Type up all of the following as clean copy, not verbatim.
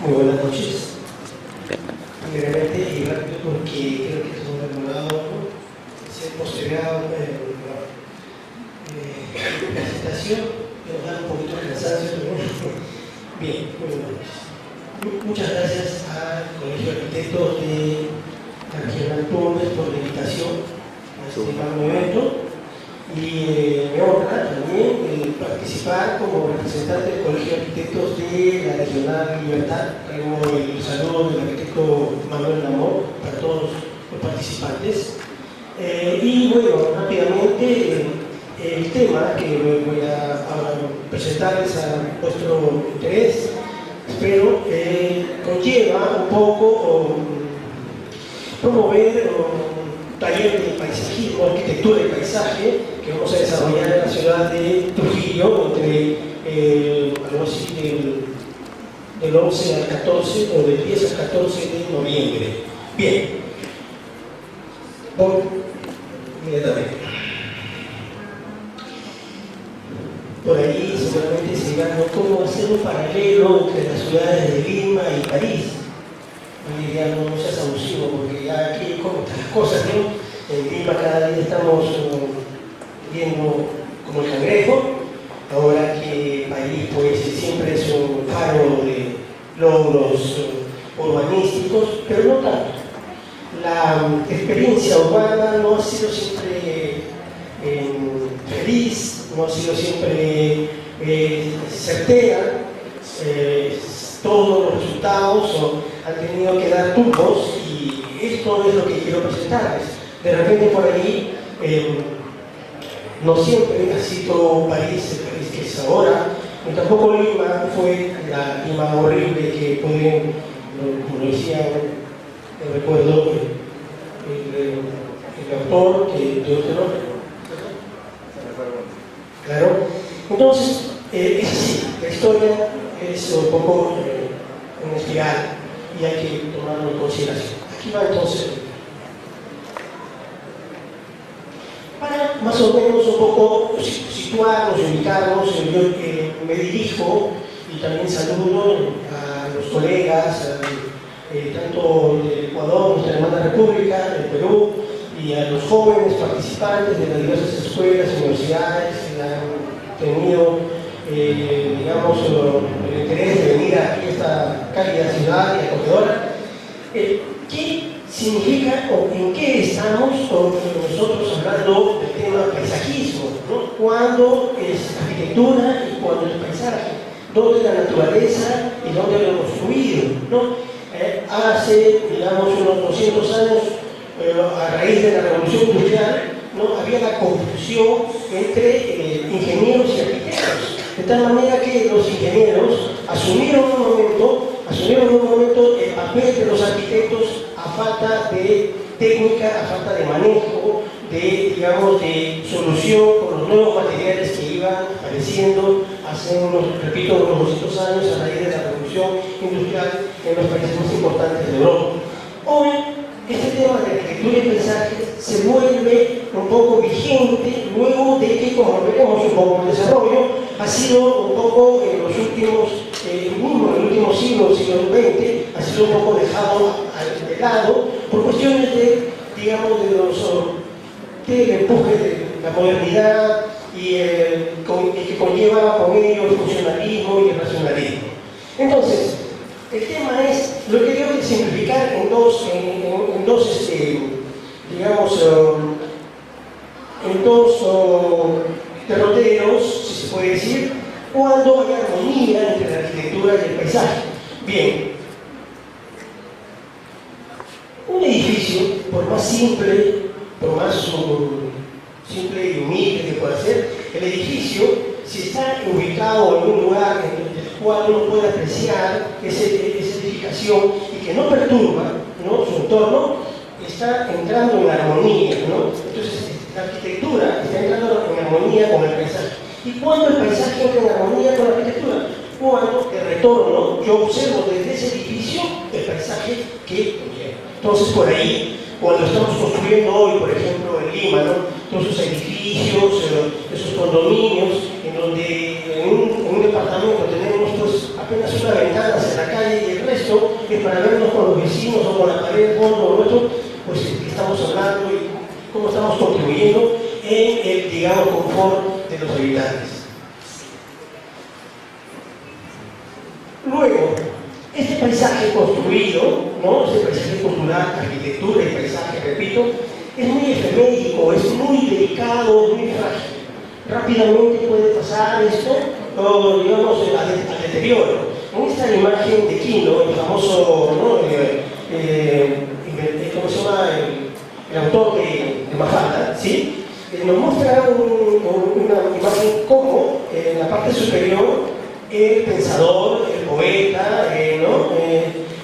Muy buenas noches. Primeramente, y rápido porque creo que es un demorado, se ha postergado la presentación, que nos da un poquito de cansancio, pero bueno. Bien, muy buenas noches. Muchas gracias al Colegio de Arquitectos de la Regional Tumbes por la invitación a este magno evento. Y me honra también participar como representante del Colegio de Arquitectos de la Regional Libertad. Traigo el saludo del arquitecto Manuel Lamor para todos los participantes. Y bueno, rápidamente el tema que voy a presentarles a vuestro interés, espero, conlleva un poco promover taller de paisajismo, arquitectura y paisaje que vamos a desarrollar en la ciudad de Trujillo entre algo así del 11 al 14 o del 10 al 14 de noviembre. Bien, voy inmediatamente. Por ahí seguramente se dirán cómo hacer un paralelo entre las ciudades de Lima y París. Yo diría, no seas abusivo, porque ya aquí como estas cosas, ¿no? En Lima cada día estamos viendo como el cangrejo, ahora que París pues siempre es un faro de logros urbanísticos, pero no tanto. La experiencia urbana no ha sido siempre feliz, no ha sido siempre certera. Todos los resultados han tenido que dar tumbos y esto es lo que quiero presentarles. De repente por ahí no siempre ha sido París el París que es ahora, y tampoco Lima fue la Lima horrible que pueden, como decía, recuerdo el autor de otro nombre. Claro. Entonces, es así, la historia es un poco una espiral y hay que tomarlo en consideración. Aquí va entonces, para más o menos un poco situarnos, ubicarnos, yo me dirijo y también saludo a los colegas, tanto del Ecuador, nuestra hermana República, del Perú, y a los jóvenes participantes de las diversas escuelas y universidades que han tenido digamos, el interés de venir aquí a esta cálida ciudad y acogedora. ¿Qué significa o en qué estamos nosotros hablando del tema paisajismo, ¿no? ¿Cuándo es arquitectura y cuándo es paisaje? ¿Dónde la naturaleza y dónde lo construido, ¿no? Hace, digamos, unos 200 años, a raíz de la revolución industrial, ¿no? Había la confusión entre ingenieros y arquitectos. De tal manera que los ingenieros asumieron un momento el papel de los arquitectos a falta de técnica, a falta de manejo, de, digamos, de solución con los nuevos materiales que iban apareciendo hace repito, unos 200 años a raíz de la revolución industrial en los países más importantes de Europa. Hoy, este tema de arquitectura y paisaje se vuelve un poco vigente luego de que, como veremos un poco en el desarrollo, ha sido un poco en los últimos, en el último siglo, siglo XX, ha sido un poco dejado de lado por cuestiones de, digamos, del empuje de la modernidad y que conlleva con ello el funcionalismo y el racionalismo. Entonces, el tema es, lo que quiero simplificar en dos derroteros, si se puede decir, cuando hay armonía entre la arquitectura y el paisaje. Bien, un edificio, por más simple y humilde que pueda ser, el edificio, si está ubicado en un lugar en el cual uno puede apreciar esa edificación y que no perturba, ¿no?, su entorno, está entrando en armonía, ¿no? Entonces, la arquitectura está entrando en armonía con el paisaje. ¿Y cuándo el paisaje entra en armonía con la arquitectura? Cuando el retorno, yo observo desde ese edificio el paisaje que conlleva. Entonces, por ahí, cuando estamos construyendo hoy, por ejemplo, en Lima, ¿no?, todos esos edificios, esos condominios, en donde en un departamento tenemos pues apenas una ventana hacia la calle y el resto con la pared de fondo nuestro, pues estamos hablando y cómo estamos contribuyendo en el, digamos, confort de los habitantes. Luego, este paisaje construido, ¿no? Este paisaje cultural, arquitectura y paisaje, repito, es muy efemérico, es muy delicado, es muy frágil. Rápidamente puede pasar esto, o digamos, al deterioro. En esta imagen de Quino, el famoso, ¿no? ¿Cómo se llama? El autor de Mafalda, ¿sí? Nos muestra una imagen como en la parte superior el pensador, el poeta, ¿no?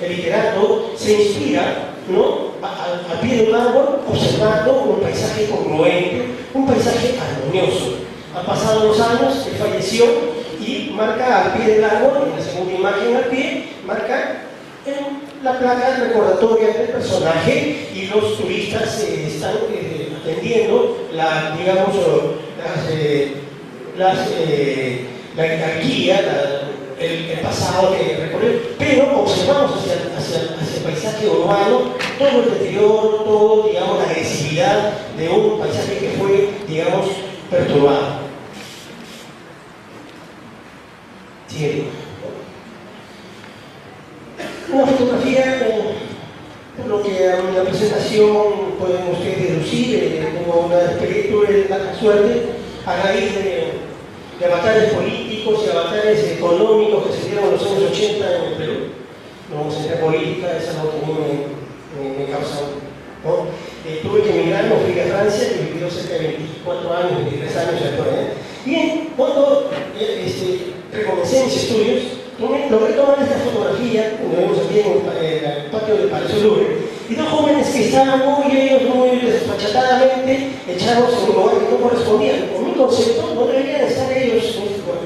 El literato se inspira, ¿no? Al pie de un árbol, observando un paisaje congruente, un paisaje armonioso. Han pasado los años, él falleció y marca al pie del árbol, en la segunda imagen al pie, marca la placa recordatoria del personaje, y los turistas están atendiendo la guía, el pasado que recorrió, pero observamos hacia el paisaje urbano todo el deterioro, todo, digamos, la agresividad de un paisaje que fue, digamos, perturbado. Sí. Una fotografía, por lo que en la presentación pueden ustedes deducir, tengo la suerte, a raíz de avatares políticos y avatares económicos que se dieron en los años 80 en el Perú. No vamos a entrar en política, es algo que a mí me causa, ¿no? Tuve que emigrar, me fui a Francia, que vivió cerca de 24 años, 23 años actual. Bien, cuando recomencé mis estudios, logré tomar esta fotografía, como vemos aquí en el patio del Palacio Louvre, y dos jóvenes que estaban muy desfachatadamente echados en un lugar que no correspondía. Con mi concepto, no deberían estar ellos en este lugar.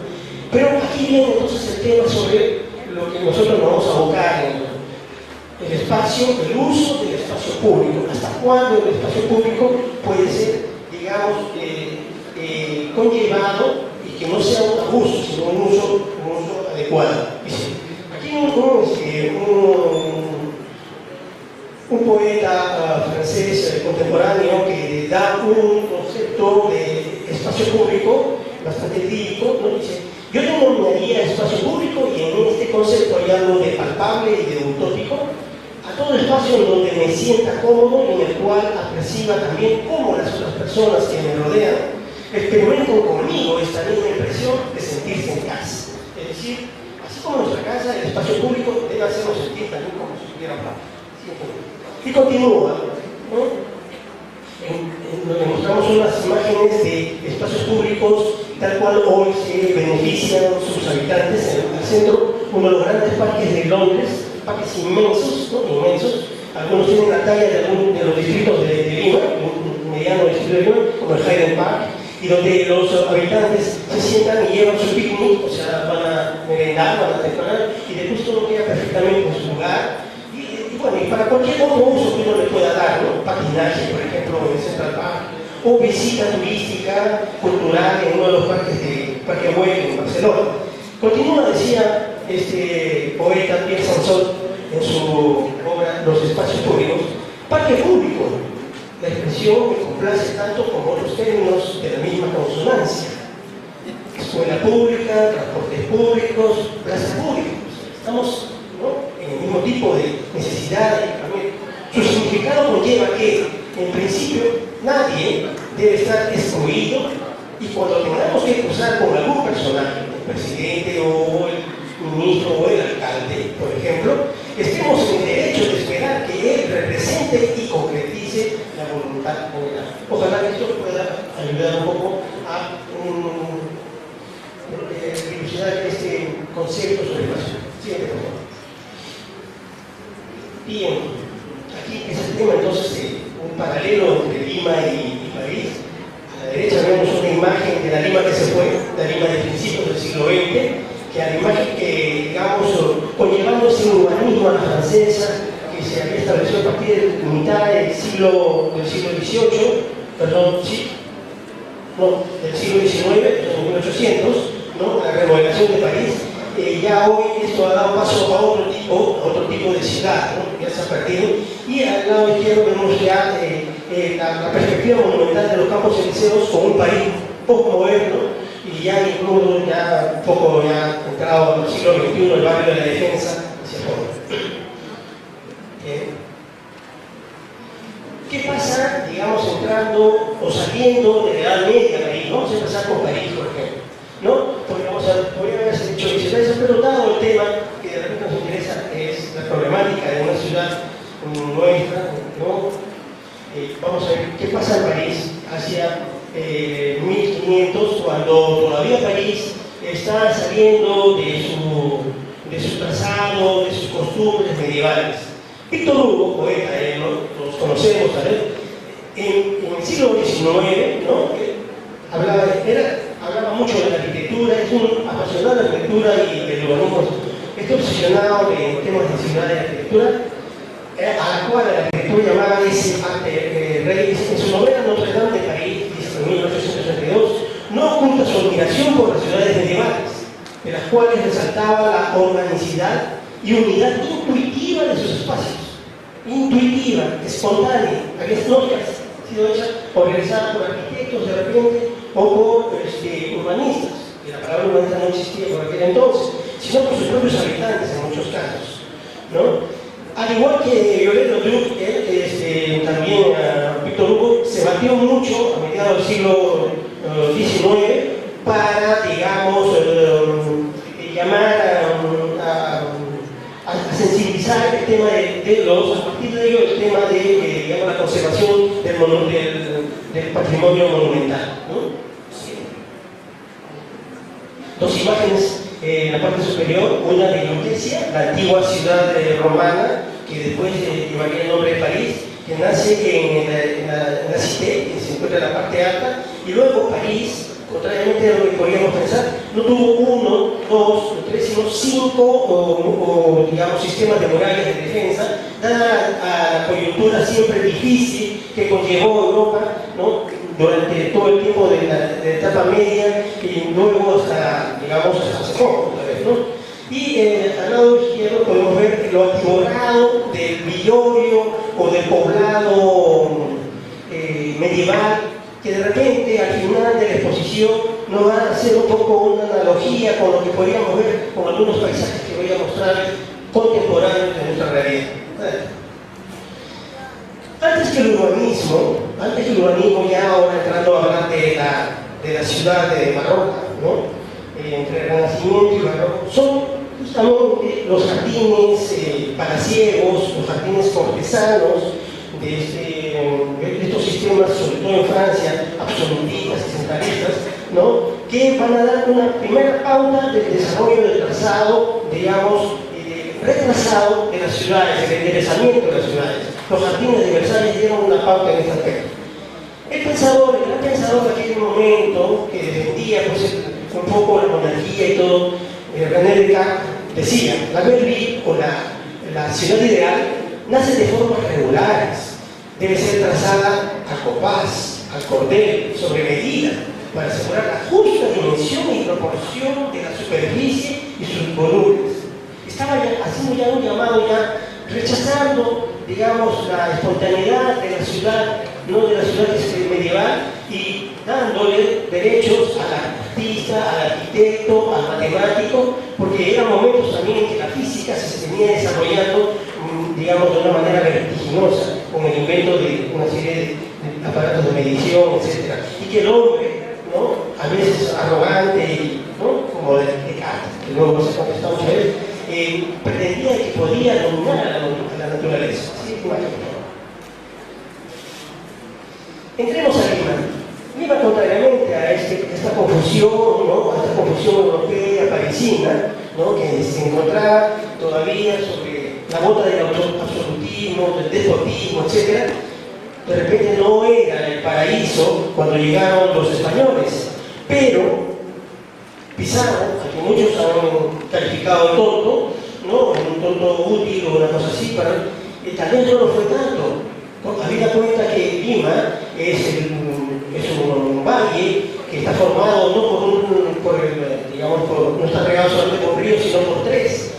Pero aquí viene entonces el tema sobre lo que nosotros nos vamos a abocar en el espacio, el uso del espacio público. ¿Hasta cuándo el espacio público puede ser, digamos, conllevado y que no sea un abuso, sino un uso adecuado? Aquí un poeta francés contemporáneo que da un concepto de espacio público bastante lírico, ¿no? Dice: yo denominaría espacio público, y en este concepto hay algo de palpable y de utópico, a todo espacio en donde me sienta cómodo y en el cual aperciba también cómo las otras personas que me rodean experimentan conmigo esta misma impresión de sentirse en casa. Es decir, así como nuestra casa, el espacio público debe hacernos sentir también como si estuviera hablando. Y continúa, ¿no? Nos mostramos unas imágenes de espacios públicos tal cual hoy se benefician sus habitantes. En el centro, uno de los grandes parques de Londres, parques inmensos, ¿no? Inmensos. Algunos tienen la talla de los distritos de Lima, un mediano distrito de Lima, como el Hyde Park, y donde los habitantes se sientan y llevan su picnic, o sea, van a merendar, van a tempranar, y después todo queda perfectamente en su lugar. Bueno, y para cualquier otro uso que uno le pueda dar, ¿no? Patinaje, por ejemplo, en el Central Park, o visita turística, cultural en uno de los parques de Parque Güell en Barcelona. Continúa, decía este poeta Pierre Sansot en su obra Los espacios públicos: parque público, la expresión me complace tanto como otros términos de la misma consonancia. Escuela pública, transportes públicos, plazas públicas. Estamos, ¿no?, en el mismo tipo de necesidad y también. Su significado conlleva que, en principio, nadie debe estar excluido, y cuando tengamos que cruzar con algún personaje, el presidente o el ministro o el alcalde, por ejemplo, estemos en el derecho de esperar que él represente y concretice la voluntad general. Ojalá que esto pueda ayudar un poco a dilucidar este concepto sobre el espacio. Siguiente, por favor. Bien, aquí es el tema entonces un paralelo entre Lima y París. A la derecha vemos una imagen de la Lima que se fue, la Lima de principios del siglo XX, que a la imagen que, digamos, conllevando ese urbanismo a la francesa que se había establecido a partir de mitad del siglo XVIII, perdón, sí, no, del siglo XIX, en 1800, ¿no? La remodelación de París, ya hoy esto ha dado paso a otro tipo de ciudad, ¿no? Ya se ha perdido. Y al lado izquierdo vemos ya la perspectiva monumental de los Campos Elíseos con un país poco moderno y ya incluso ya un poco ya entrado en el siglo XXI, el barrio de la Defensa hacia afuera. ¿Qué pasa, digamos, entrando o saliendo de la Edad Media de París? Vamos a empezar con París, por ejemplo, ¿no? Porque podría haberse dicho bicicletas, pero dado el tema que de repente nos interesa, es la problemática de una ciudad nuestra, ¿no? Vamos a ver qué pasa en París hacia 1500, cuando todavía París está saliendo de su trazado, de sus costumbres medievales. Víctor Hugo, poeta, ¿no? Los conocemos, ¿sabes? En el siglo XIX, ¿no? Hablaba mucho de la arquitectura, es un apasionado de la arquitectura y del urbanismo. Está obsesionado en temas de ciudad y arquitectura, a la cual la arquitectura llamaba rey. En su novela Notre Dame de París, en 1832, no oculta su admiración por las ciudades medievales, de las cuales resaltaba la organicidad y unidad intuitiva de sus espacios. Intuitiva, espontánea, que no ha sido hecha o realizada por arquitectos de repente o por urbanistas, y la palabra urbanista no existía por aquel entonces, sino por sus propios habitantes en muchos casos, ¿no? Al igual que Viollet-le-Duc, también Víctor Hugo se batió mucho a mediados del siglo XIX para, digamos, llamar a sensibilizar el tema a partir de ello, el tema de digamos, la conservación del patrimonio monumental, ¿no? Sí. Dos imágenes en la parte superior, una de Lutecia, la antigua ciudad romana, que después llevaría el nombre de París, que nace en la Cité, que se encuentra en la parte alta, y luego París, contrariamente a lo que podríamos pensar, no tuvo 1, 2, 3, sino 5 digamos, sistemas de murallas de defensa, dada a la coyuntura siempre difícil que conllevó Europa, ¿no? Durante todo el tiempo de la etapa media y luego hasta, digamos, hasta hace poco, tal vez, ¿no? Y al lado izquierdo podemos ver lo atiborrado del Villorio o del poblado medieval, que de repente al final de la exposición nos va a hacer un poco una analogía con lo que podríamos ver con algunos paisajes que voy a mostrar contemporáneos de nuestra realidad. Antes que el urbanismo, ya ahora entrando a hablar de la ciudad de Barroca, ¿no? Entre el Renacimiento y Barroco, son justamente los jardines palaciegos, los jardines cortesanos de estos sistemas, sobre todo en Francia, absolutistas y centralistas, ¿no? Que van a dar una primera pauta del desarrollo del trazado, digamos, retrasado de las ciudades, el enderezamiento de las ciudades. Los jardines de Versalles dieron una pauta en este aspecto. El gran pensador de aquel momento, que defendía pues, un poco la monarquía y todo, René Descartes, decía: la belle ville o la ciudad ideal nace de formas regulares, debe ser trazada a compás, al cordel, sobre medida, para asegurar la justa dimensión y proporción de la superficie y sus volúmenes. Estaba haciendo ya un llamado, rechazando, digamos, la espontaneidad de la ciudad, no de la ciudad medieval, y dándole derechos al artista, al arquitecto, al matemático, porque eran momentos también en que la física se venía desarrollando, digamos, de una manera vertiginosa, con el invento de una serie de aparatos de medición, etc. Y que el hombre, ¿no? A veces arrogante, ¿no? Como de Descartes, que luego se contestó muchas veces, pretendía que podía dominar a la naturaleza. ¿Sí? Entremos a Lima. Lima, contrariamente a esta confusión, ¿no? A esta confusión europea, parisina, ¿no? Que se encontraba todavía sobre la bota del absolutismo, del despotismo, etc., de repente no era el paraíso cuando llegaron los españoles, pero Pizarro, a que muchos han calificado de tonto, ¿no? Un tonto útil o una cosa así, tal vez no lo fue tanto. Habida cuenta que Lima es un valle que está formado no por un digamos, no está regado solamente por ríos, sino por tres.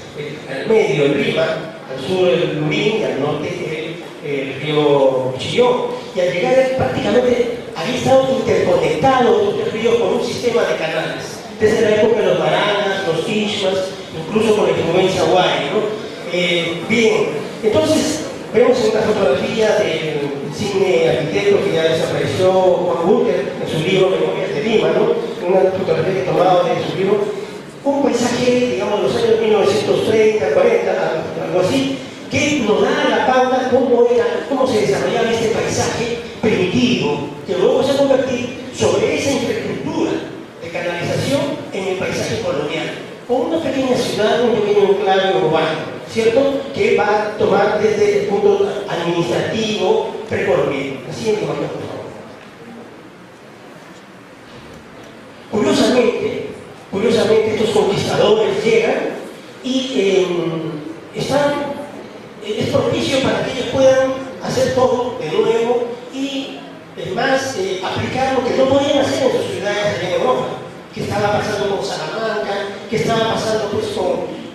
Al medio, el Rímac, al sur el Lurín y al norte el río Chillón. Y al llegar prácticamente había estado interconectado estos ríos con un sistema de canales. Desde la época de los Maranas, los Ishmas, incluso con la influencia Huay, ¿no? Bien, entonces vemos en una fotografía del insigne arquitecto que ya desapareció, Juan Búter, en su libro Memorias de Lima, ¿no? Una fotografía que tomaba de su libro, un paisaje, digamos, de los años 1930, 40, algo así, que nos da la pauta cómo se desarrollaba este paisaje primitivo, que luego se convertir sobre esa infraestructura de canalización en el paisaje colonial, con una pequeña ciudad, un pequeño enclave urbano, ¿cierto? Que va a tomar desde el punto administrativo precolombino. La siguiente imagen, por favor. Curiosamente estos conquistadores llegan y es propicio para que ellos puedan hacer todo de nuevo y, es más, aplicar lo que no podían hacer en sus ciudades allá en Europa, que estaba pasando con Salamanca, que estaba pasando pues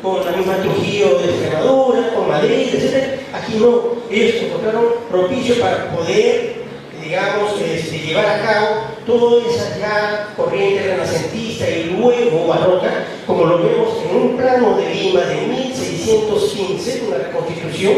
con la misma Trujillo de Extremadura, con Madrid, etc. Aquí no, ellos encontraron propicio para poder, digamos, llevar a cabo toda esa ya corriente renacentista y luego barroca, como lo vemos en un plano de Lima de 1615, una reconstitución,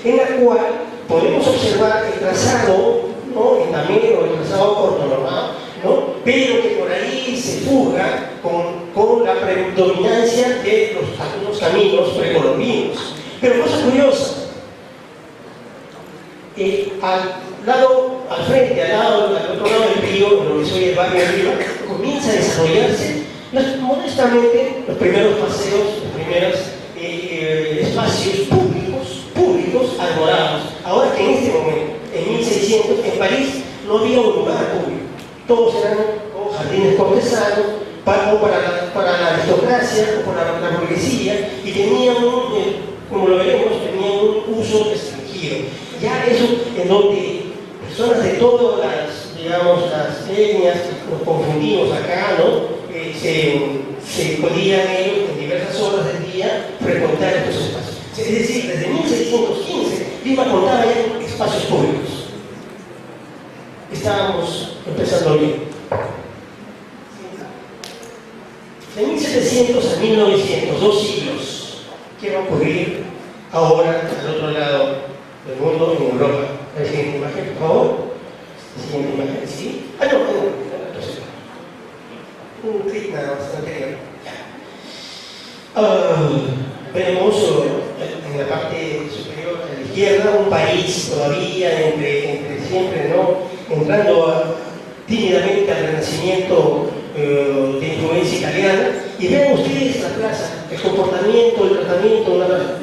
en la cual podemos observar el trazado, ¿no? En Tamero, el trazado ortonormado, ¿no? Pero que por ahí se fuga con la predominancia de algunos caminos precolombinos. Pero cosa curiosa, al frente, al otro lado del río, en lo que soy el barrio de Río, comienza a desarrollarse modestamente los primeros paseos, los primeros espacios públicos arborados. Ahora que en este momento, en 1600, en París no había un lugar público, todos eran jardines cortesanos, para la aristocracia o para la burguesía, y tenían, como lo veremos, tenían un uso restringido. Ya eso en donde personas de todas las, digamos, las etnias, nos confundimos acá, ¿no? Se podían ellos en diversas horas del día frecuentar estos espacios. Es decir, desde 1615 Lima contaba ya con espacios públicos. Estábamos empezando bien. De 1700 a 1900, 2 siglos. ¿Qué va a ocurrir ahora al otro lado del mundo, en Europa? La siguiente imagen, por favor. La siguiente imagen, ¿sí? Un clic nada más anterior. Vemos en la parte superior a la izquierda un país todavía entre siempre, ¿no? Entrando tímidamente al renacimiento de influencia italiana, y vean ustedes la plaza, el comportamiento, el tratamiento de una plaza.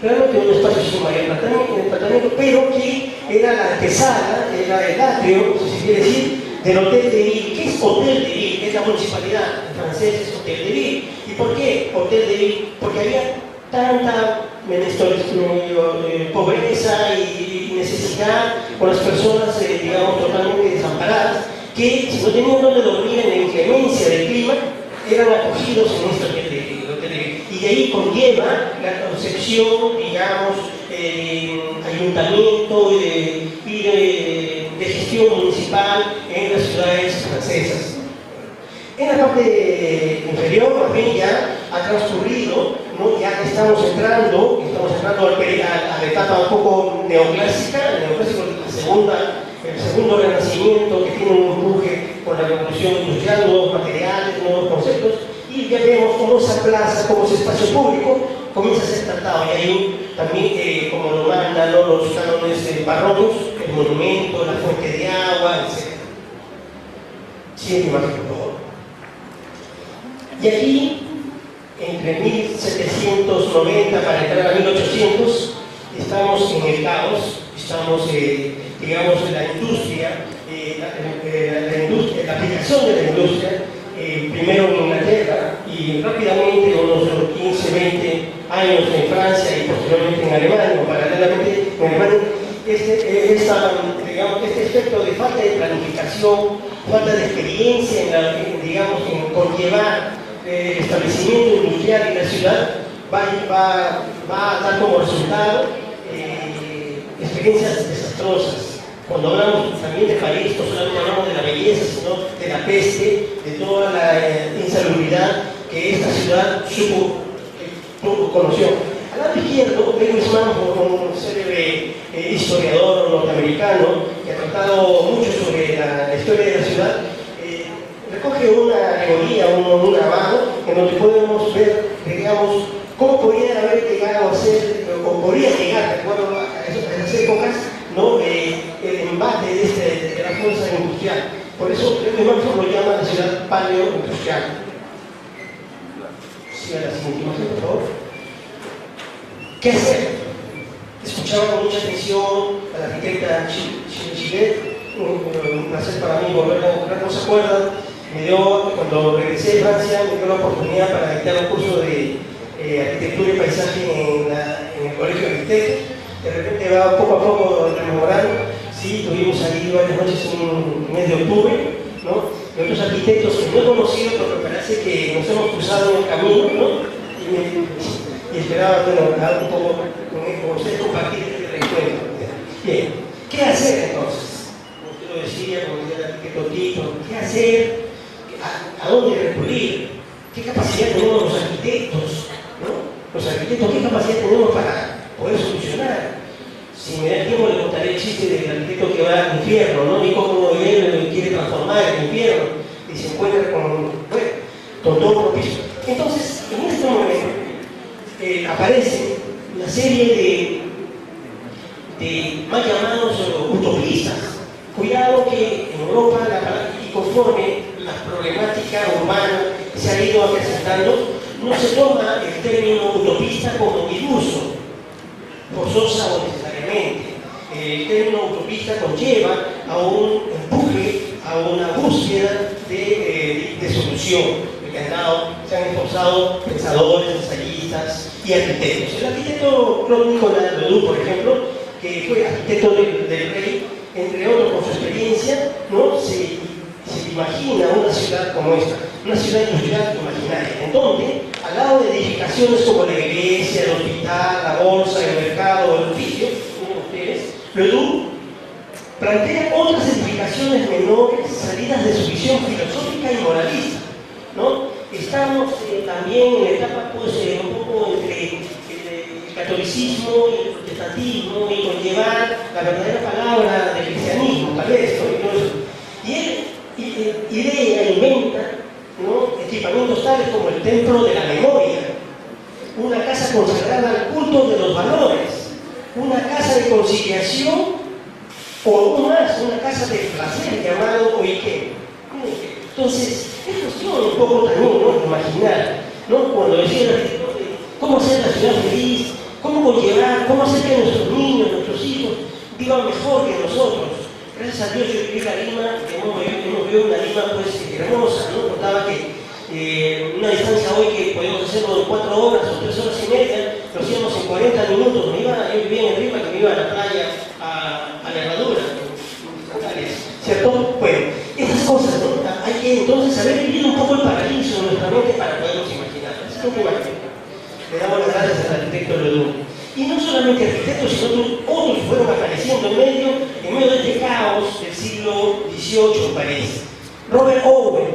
Realmente un espacio sin mayor tratamiento, pero que era la antesala, era el atrio, si se quiere decir, del Hotel de Ville. ¿Qué es Hotel de Ville? Es la municipalidad, en francés es Hotel de Ville. ¿Y por qué Hotel de Ville? Porque había tanta pobreza y necesidad con las personas, digamos, totalmente desamparadas, que si no tenían donde dormir en la inclemencia del clima, eran acogidos en este Hotel de Ville. Y de ahí conlleva la concepción, digamos, ayuntamiento y de gestión municipal en las ciudades francesas. En la parte inferior, más bien, ya ha transcurrido, ¿no? Ya estamos entrando a la etapa un poco neoclásica, el segundo renacimiento, que tiene un empuje con la revolución industrial, nuevos materiales, nuevos conceptos, y ya vemos cómo esa plaza, como ese espacio público, comienza a ser tratado. Y hay también, como lo mandan, ¿no? Los cánones barrocos, el monumento, la fuente de agua, etc. Siguiente imagen, por favor. Y aquí, entre 1790 para entrar a 1800, estamos en el caos, estamos, digamos, en la industria, la aplicación de la industria, primero en Inglaterra y rápidamente, unos 15, 20 años en Francia y posteriormente en Alemania, o paralelamente en Alemania, este efecto de falta de planificación falta de experiencia digamos, en conllevar el establecimiento industrial en la ciudad, va a dar como resultado experiencias desastrosas. Cuando hablamos también de París, no solamente hablamos de la belleza, sino de la peste, de toda la insalubridad que esta ciudad conoció. Al lado izquierdo, Lewis Manford, un célebre historiador norteamericano que ha tratado mucho sobre la historia de la ciudad, recoge una alegoría, un grabado, en donde podemos ver, digamos, cómo podría haber llegado a ser, o podría llegar, de acuerdo a esas épocas, ¿no? El embate de la fuerza industrial. Por eso Lewis Manford lo llama la ciudad paleo-industrial. Siga la siguiente imagen, por favor. ¿Qué hacer? Escuchaba con mucha atención a la arquitecta Chilet, un placer para mí volver a encontrar, ¿no se acuerdan? Cuando regresé de Francia, me dio la oportunidad para dictar un curso de arquitectura y paisaje en el Colegio de Arquitectos. De repente va poco a poco rememorando, sí, tuvimos ahí varias noches en un mes de octubre, ¿no? Y otros arquitectos que no he conocido, pero me parece que nos hemos cruzado en el camino, ¿no? Y esperaba, bueno, hablar un poco con ustedes, compartir este reencuentro. Bien, ¿qué hacer entonces? Como usted lo decía, como decía el arquitecto Tito, ¿qué hacer? ¿A dónde recurrir? ¿Qué capacidad tenemos los arquitectos? ¿No? Los arquitectos, ¿qué capacidad tenemos para poder solucionar? Si me da el tiempo, le contaré el chiste del arquitecto que va al infierno, ¿no? Y cómo él quiere transformar el infierno y se encuentra con todo propicio. Entonces, en este momento, aparece una serie de mal llamados utopistas. Cuidado que en Europa, y conforme la problemática urbana se ha ido presentando, no se toma el término utopista como iluso, forzosa o necesariamente. El término utopista conlleva a un empuje, a una búsqueda de solución. Se han esforzado pensadores, ensayistas y arquitectos. El arquitecto Claude Nicolas Ledoux, por ejemplo, que fue arquitecto del rey, entre otros por su experiencia, ¿no? se imagina una ciudad como esta, una ciudad industrial imaginaria, en donde, al lado de edificaciones como la iglesia, el hospital, la bolsa, el mercado, el oficio, miren ustedes, Ledoux plantea otras edificaciones menores salidas de su visión filosófica y moralista, ¿no? Estamos también en la etapa un poco entre el catolicismo y el protestantismo y conllevar la verdadera palabra del cristianismo, tal vez, ¿no? Y él idea, inventa, ¿no? Equipamientos tales como el templo de la memoria, una casa consagrada al culto de los valores, una casa de conciliación o aún más, una casa de placer llamado Oike. Entonces, es cuestión un poco también, ¿no? Imaginar, ¿no? Cuando decía el arquitecto, cómo hacer la ciudad feliz, cómo conllevar, cómo hacer que nuestros niños, nuestros hijos vivan mejor que nosotros. Gracias a Dios yo viví la Lima, hemos vivido una Lima pues hermosa, ¿no? Contaba que una distancia hoy que podemos hacerlo en 4 horas o 3 horas y media, lo hacíamos en 40 minutos. Yo vivía en Ripa, que me iba a la playa, a la Herradura, ¿cierto? Bueno, esas cosas, ¿no? Hay que entonces haber vivido un poco el paraíso en nuestra mente para podernos imaginar. Así que bueno, le damos las gracias al arquitecto Ledoux. Y no solamente arquitectos, sino otros fueron apareciendo en medio de este caos del siglo XVIII en París. Robert Owen,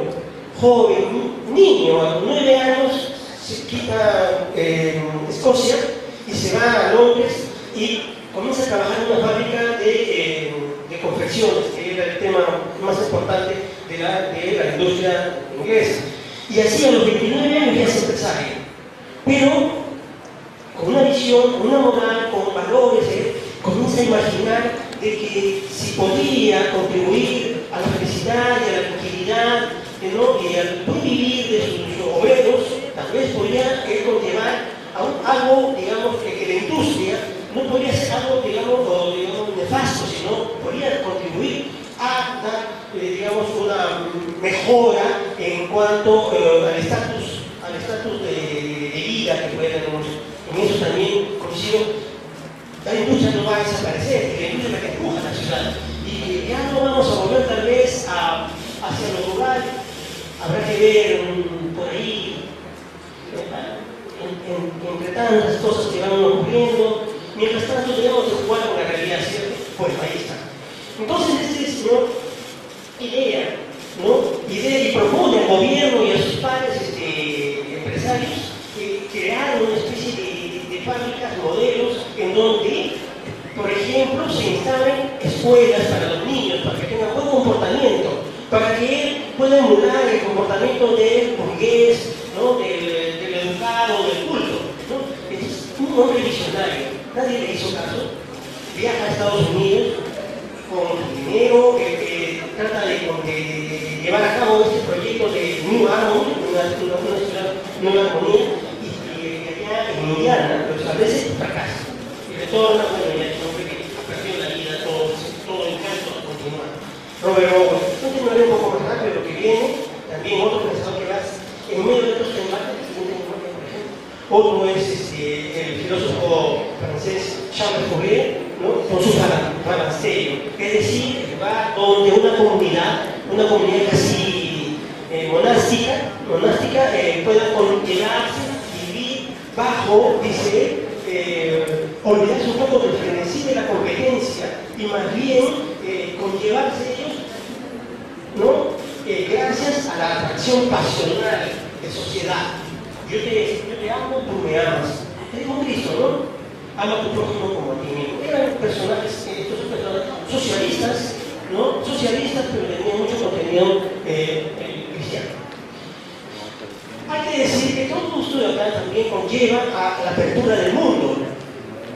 joven, niño, a los 9 años, se quita Escocia y se va a Londres y comienza a trabajar en una fábrica de confecciones, que era el tema más importante de la industria inglesa. Y así a los 29 años ya es empresario. Pero con una visión, con una moral, con valores, comienza a imaginar de que si podía contribuir a la felicidad y a la tranquilidad, ¿no? Y al buen vivir de sus obreros, tal vez podría conllevar a algo, digamos, que la industria no podría ser algo, digamos, nefasto, sino podría contribuir a dar, digamos, una mejora en cuanto al estatus de vida que puede tener. En eso también coincido, la industria no va a desaparecer, la industria es la que empuja a la ciudad. Y ya no vamos a volver tal vez a hacia lo rural. Habrá que ver por ahí, entre tantas cosas que van ocurriendo. Mientras tanto, tenemos que jugar con la realidad, ¿cierto? Pues ahí está. Entonces, este señor idea, ¿no? Idea y propone al gobierno y a sus pares empresarios crear una especie de fábricas, modelos, en donde, por ejemplo, se instalen escuelas para los niños, para que tengan buen comportamiento, para que él pueda emular el comportamiento del burgués, ¿no? del educado, del culto, ¿no? Es un hombre visionario, nadie le hizo caso, viaja a Estados Unidos con dinero, trata de llevar a cabo este proyecto de New Harmony, una ciudad Nueva Armonía, y allá en Indiana lo establece y fracasa. Y retorna, bueno, ya es un hombre que ha perdido la vida, todo encanto a continuar. Robert Owen, continuaré un poco más rápido lo que viene, también otro pensador que va en medio de estos embates, por ejemplo. Otro es el filósofo francés Charles Fourier, ¿no? Con su falasterio, es decir, va donde una comunidad casi monástica pueda conllevarse, vivir bajo, dice, olvidarse un poco del frenesí de la competencia y más bien conllevarse ellos, ¿no? Gracias a la atracción pasional de sociedad. Yo te amo, tú me amas. Es como Cristo, ¿no? Ama a tu prójimo como a ti mismo. Eran personajes, estos son personajes socialistas, ¿no? Socialistas, pero tenían mucho contenido cristiano. Hay que decir que todo esto de acá también conlleva a la apertura del mundo,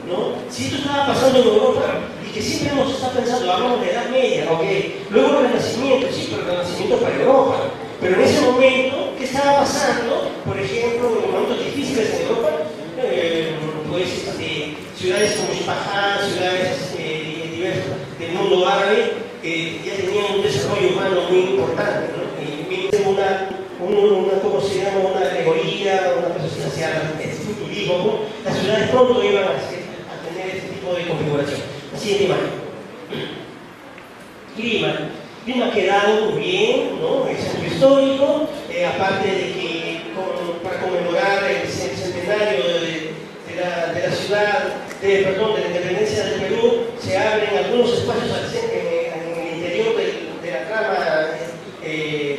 ¿no? Si esto estaba pasando en Europa y que siempre hemos estado pensando, hablamos de Edad Media, ok, luego el Renacimiento, sí, pero el Renacimiento para Europa. Pero en ese momento, ¿qué estaba pasando? Por ejemplo, en momentos difíciles en Europa, pues ciudades como Isfahan, ciudades diversas del mundo árabe, ya tenían un desarrollo humano muy importante, ¿no? ¿Cómo se llama? Una alegoría, una cosa así hacia el futurismo, ¿no? Las ciudades pronto iban a tener este tipo de configuración. Así es, Clima ha quedado muy bien, ¿no? Es centro histórico, aparte de que para conmemorar el centenario de la ciudad, de la independencia del Perú, se abren algunos espacios en el interior de la trama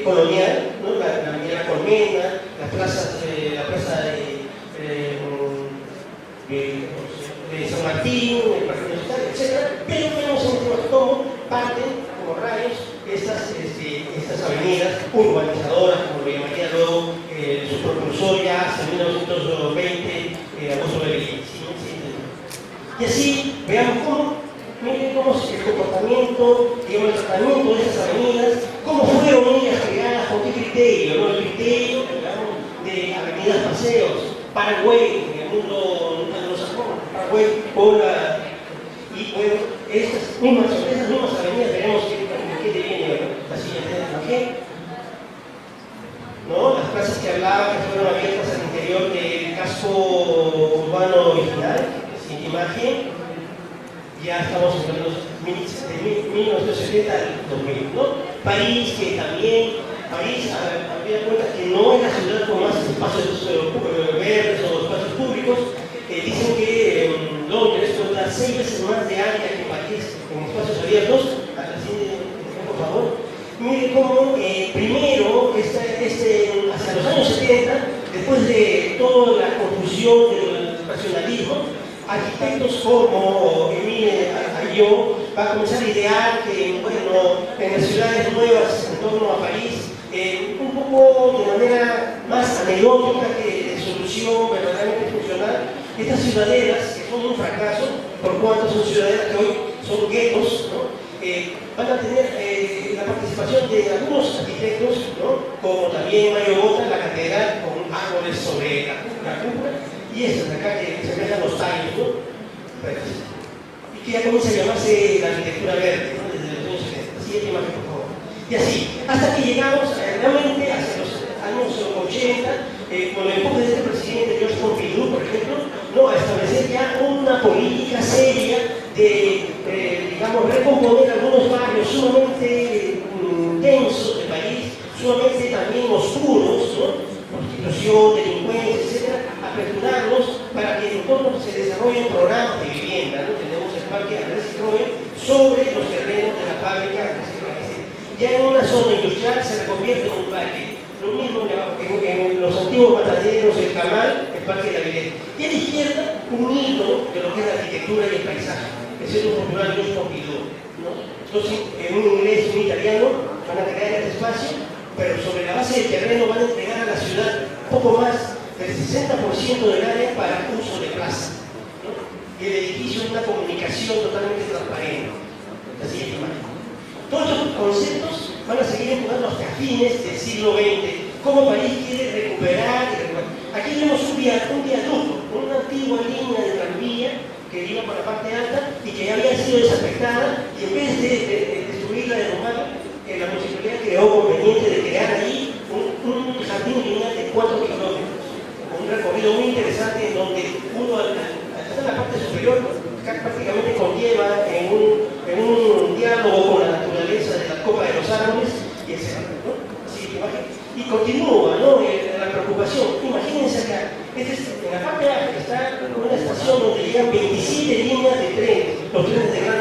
colonial, ¿no? La Colmena, la plaza de San Martín, el Parque Nacional, etc. Pero vemos cómo parten como rayos estas avenidas urbanizadoras, como lo llamaría luego su propulsor ya hasta 1920, Augusto Beverly. Y así, veamos miren cómo es el comportamiento, digamos, el tratamiento de esas avenidas, cómo fueron ellas creadas, con qué criterio, ¿no? El criterio, digamos, de avenidas paseos, Paraguay, en el mundo anglosajón, Paraguay, y bueno, esas mismas avenidas veremos qué te viene la siguiente imagen, ¿no? Las plazas que hablaba que fueron abiertas al interior del casco urbano original, la siguiente imagen. Ya estamos en los 1970 al 2000, ¿no? París, que también, había cuenta que no es la ciudad con más espacios verdes o espacios públicos. Dicen que Londres cuenta 6 veces más de área que París en espacios abiertos. Por favor. Miren cómo primero, hacia los años 70, después de toda la confusión del nacionalismo, arquitectos como Émile Ayoub va a comenzar a idear que, bueno, en las ciudades nuevas en torno a París, un poco de manera más anecdótica que de solución verdaderamente funcional, estas ciudadelas, que son un fracaso, por cuanto son ciudadelas que hoy son guetos, ¿no? Van a tener la participación de algunos arquitectos, ¿no? Como también Mario Bota, la catedral con árboles sobre la cúpula, y esas de acá que se dejan los tallos, ¿no? Pues, y que ya comienza a llamarse la arquitectura verde, ¿no? Desde los años 70. Siguiente imagen, por favor. Y así, hasta que llegamos realmente hacia los años 80, con el empuje de este presidente Georges Pompidou, por ejemplo, ¿no? A establecer ya una política seria de, digamos, recomponer algunos barrios sumamente densos de París, sumamente también oscuros, ¿no? Prostitución, delincuencia, etcétera, aperturarlos para que entonces se desarrollen programas de vivienda, ¿no? Tenemos el parque Andrés Citroën sobre los terrenos de la fábrica que se parece. Ya en una zona industrial se reconvierte en un parque. Lo mismo en los antiguos mataderos, el Camal, el Parque de la Vileta. Y a la izquierda, un hito de lo que es la arquitectura y el paisaje, el Centro Cultural Luis Pompidou, ¿no? Entonces, en un inglés y un italiano van a crear este espacio, pero sobre la base del terreno van a entregar a la ciudad poco más del 60% del área para uso de plaza, ¿no? Y el edificio es una comunicación totalmente transparente. La siguiente imagen. Todos estos conceptos van a seguir empujando hasta fines del siglo XX. Cómo París quiere recuperar y recuperar. Aquí vemos un viaducto, una antigua línea de tranvía que iba por la parte alta y que había sido desafectada, y en vez de destruirla, de derrumbarla, la municipalidad creó conveniente de crear ahí un jardín lineal de 4 kilómetros, con un recorrido muy interesante en donde uno al estar en la parte superior prácticamente conlleva en un diálogo con la naturaleza de la copa de los árboles y el cerro, ¿no? Así que imagen. Y continúa, ¿no? La preocupación. Imagínense acá, en la parte alta está una estación donde llegan 27 líneas de trenes, los trenes de gran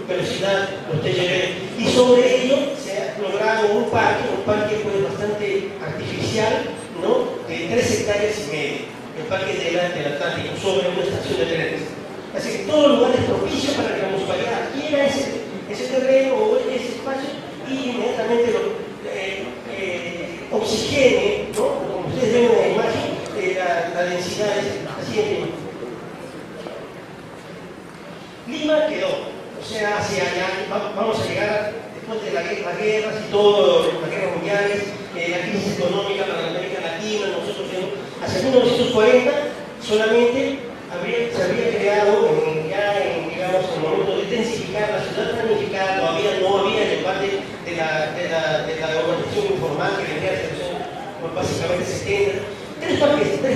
velocidad, los TGV, y sobre ello se ha logrado un parque pues bastante artificial, ¿no? De 3,5 hectáreas, el parque del Atlántico, sobre una estación de trenes. Así que todo lugar es propicio para que la municipalidad adquiera ese terreno o ese espacio y inmediatamente lo oxigene, ¿no? Como ustedes ven en la imagen, la densidad es así en Lima. Lima quedó, o sea, hacia allá vamos a llegar después de las guerras y todo, las guerras mundiales, la crisis económica para la América Latina, nosotros hacia 1940 solamente se habría creado digamos, en el momento de intensificar la ciudad planificada, todavía no había el debate de la urbanización informal que venía de básicamente 70, tres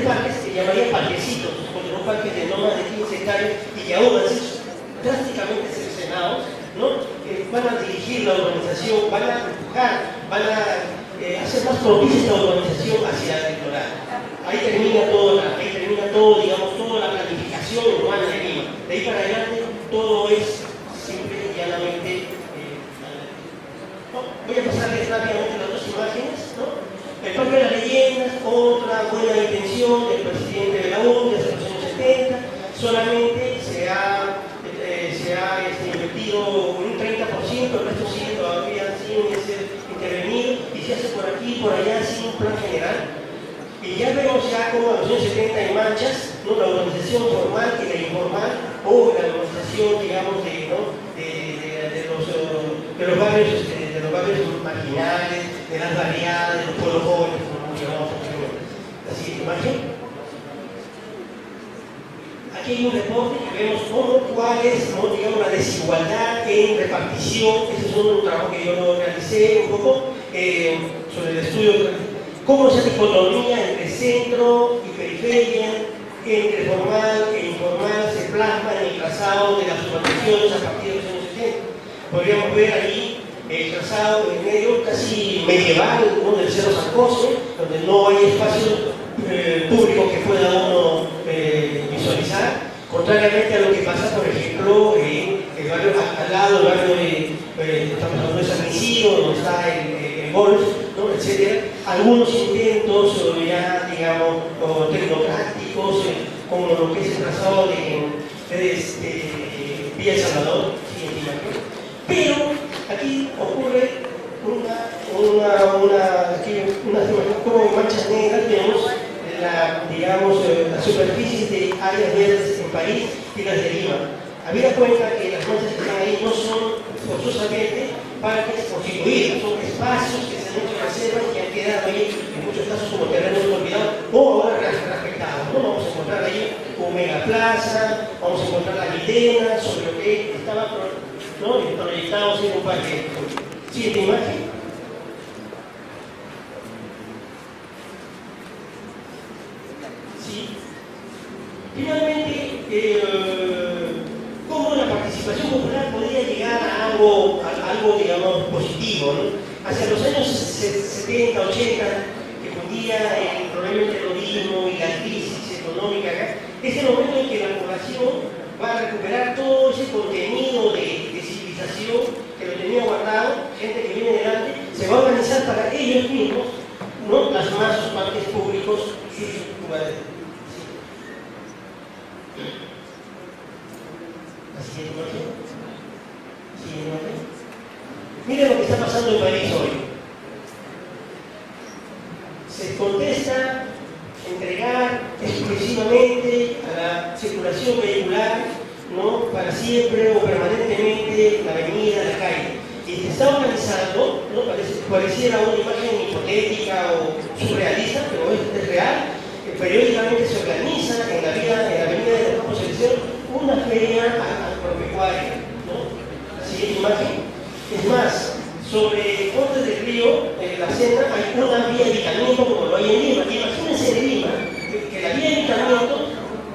parques que llamarían parquecitos, porque son parques de no más de 15 hectáreas y que aún han sido drásticamente cercenados, ¿no? Van a dirigir la urbanización, van a empujar, van a hacer más propicia esta urbanización hacia el litoral. Ahí termina todo, digamos, toda la planificación urbana de Lima. De ahí para adelante, todo es simple y llanamente. Voy a pasarles rápidamente las dos imágenes, ¿no? El Parque de las Leyendas, otra buena intención del presidente de la ONU desde los años 70, solamente se ha invertido un 30%, el resto sigue todavía sin ser intervenido y se hace por aquí y por allá sin un plan general. Y ya vemos ya como en los años 70 hay manchas, ¿no? La urbanización formal y la informal, o la urbanización, digamos, de los barrios marginales, de las barriadas, de los pueblos jóvenes, como llamamos anteriormente. La siguiente imagen. Aquí hay un reporte que vemos cuál es, ¿no? Digamos, la desigualdad en repartición. Ese es un trabajo que yo lo realicé un poco sobre el estudio. Cómo esa dicotomía entre centro y periferia, entre formal e informal, se plasma en el trazado de las urbanizaciones a partir de los años 70. Podríamos ver ahí el trazado en medio casi medieval, ¿no? Del Cerro San José, donde no hay espacio público que pueda uno visualizar, contrariamente a lo que pasa, por ejemplo, en el barrio al lado, el barrio estamos hablando de San Isidro, donde está el golf, ¿no? Etcétera. Algunos intentos ya, digamos, tecnocráticos, como lo que es el trazado de Villa El Salvador, pero aquí ocurre como en manchas negras vemos las superficies de áreas verdes en París y las de Lima. Habida cuenta que las manchas que están ahí no son forzosamente parques constituidos, son espacios que se han hecho reservas y que han quedado ahí, en muchos casos como terrenos olvidados o ahora respetados, ¿no? Vamos a encontrar ahí un megaplaza, vamos a encontrar la Videna, sobre lo que estaba, ¿no? Proyectado en un parque. Siguiente imagen. Sí. Finalmente, ¿cómo la participación popular podría llegar a algo digamos, positivo, ¿no? Hacia los años 70 70, 80, que fundía el problema del terrorismo y la crisis económica acá, es el momento en que la población va a recuperar todo ese contenido de civilización que lo tenía guardado, gente que viene delante, se va a organizar para ellos mismos, no plasmar sus parques públicos, sus lugares. La siguiente imagen. Siguiente imagen. Miren lo que está pasando en París hoy. Se contesta entregar exclusivamente a la circulación vehicular, ¿no?, para siempre o permanentemente la avenida, la calle. Y se está organizando, ¿no?, pareciera una imagen hipotética o surrealista, pero es real. Periódicamente se organiza en la avenida de los Campos Elíseos una feria agropecuaria, ¿no? La siguiente imagen. Es más, sobre Pontes del Río, en la Sena, hay una vía de evitamiento como lo hay en Lima. Imagínense en Lima que la vía de evitamiento,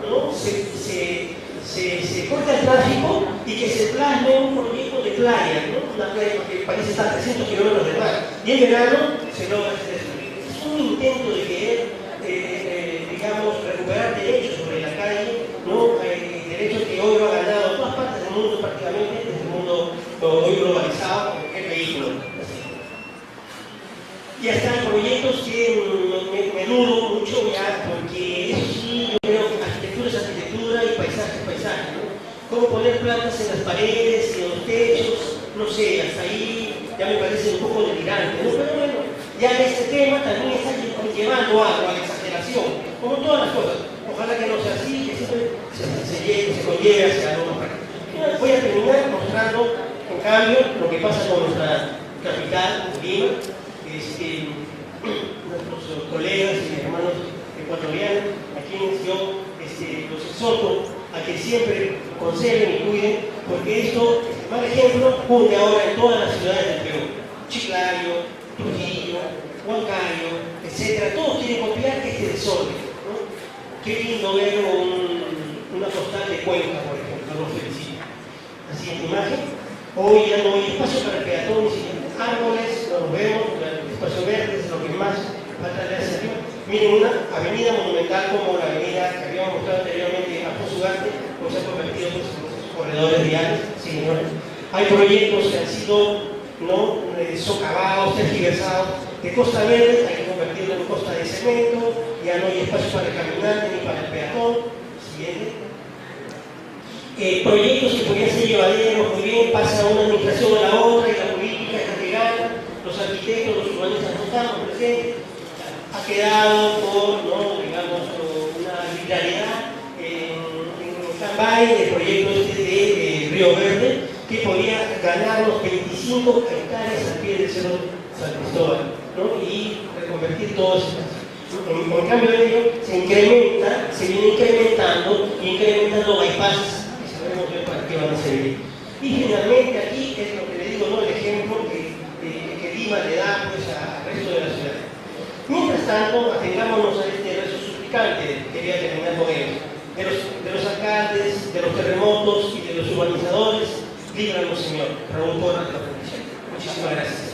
¿no?, se corta el tráfico y que se plasme un proyecto de playa, ¿no?, una playa que parece estar a 300 kilómetros del mar. Y en verano se logra hacer eso. Es un intento de querer, digamos, recuperar derechos sobre la calle, ¿no?, derechos que hoy lo ha ganado todas partes del mundo prácticamente, desde el mundo hoy globalizado, el vehículo. Y hasta hay proyectos que me dudo mucho ya, porque eso sí, yo creo que arquitectura es arquitectura y paisaje es paisaje, ¿no? Cómo poner plantas en las paredes, en los techos, no sé, hasta ahí ya me parece un poco delirante, ¿no? Pero bueno, ya este tema también está llevando algo a la exageración, como todas las cosas. Ojalá que no sea así, que siempre se conlleve hacia algo más práctico. Voy a terminar mostrando, en cambio, lo que pasa con nuestra capital, Lima, que nuestros colegas y hermanos ecuatorianos, a quienes yo los exhorto a que siempre conserven y cuiden, porque esto, mal ejemplo, cunde ahora en todas las ciudades del Perú. Chiclayo, Trujillo, Huancayo, etc. Todos quieren copiar este desorden, ¿no? Qué lindo ver una postal de Cuenca, por ejemplo, los felicito. La siguiente imagen. Hoy ya no hay espacio para peatones y árboles, no los vemos, el espacio verde es lo que más falta de hacia arriba. Miren, una avenida monumental como la avenida que habíamos mostrado anteriormente a Ugarte, pues se ha convertido en corredores viales, sí, señores. Hay proyectos que han sido, ¿no?, socavados, tergiversados. De Costa Verde hay que convertirlo en costa de cemento, ya no hay espacio para el caminante ni para el peatón. Siguiente. Proyectos que podrían ser llevaderos, muy bien, pasa una administración a la otra y la política está llegando, los arquitectos, los urbanistas no estamos presentes, ha quedado por, ¿no?, digamos, una arbitrariedad en stand-by del proyecto de Río Verde, que podría ganarnos 25 hectáreas al pie del Cerro San Cristóbal, ¿no?, y reconvertir todo eso. En cambio de ello, se viene incrementando bypasses. Sabemos bien para qué van a servir. Y finalmente aquí es lo que le digo, ¿no?, el ejemplo que Lima le da, pues, al resto de la ciudad. Mientras tanto, atengámonos a este rezo suplicante, quería terminar con ellos, de los alcaldes, de los terremotos y de los urbanizadores. Líbranos, Señor. Raúl Porras de la Fundación. Muchísimas gracias.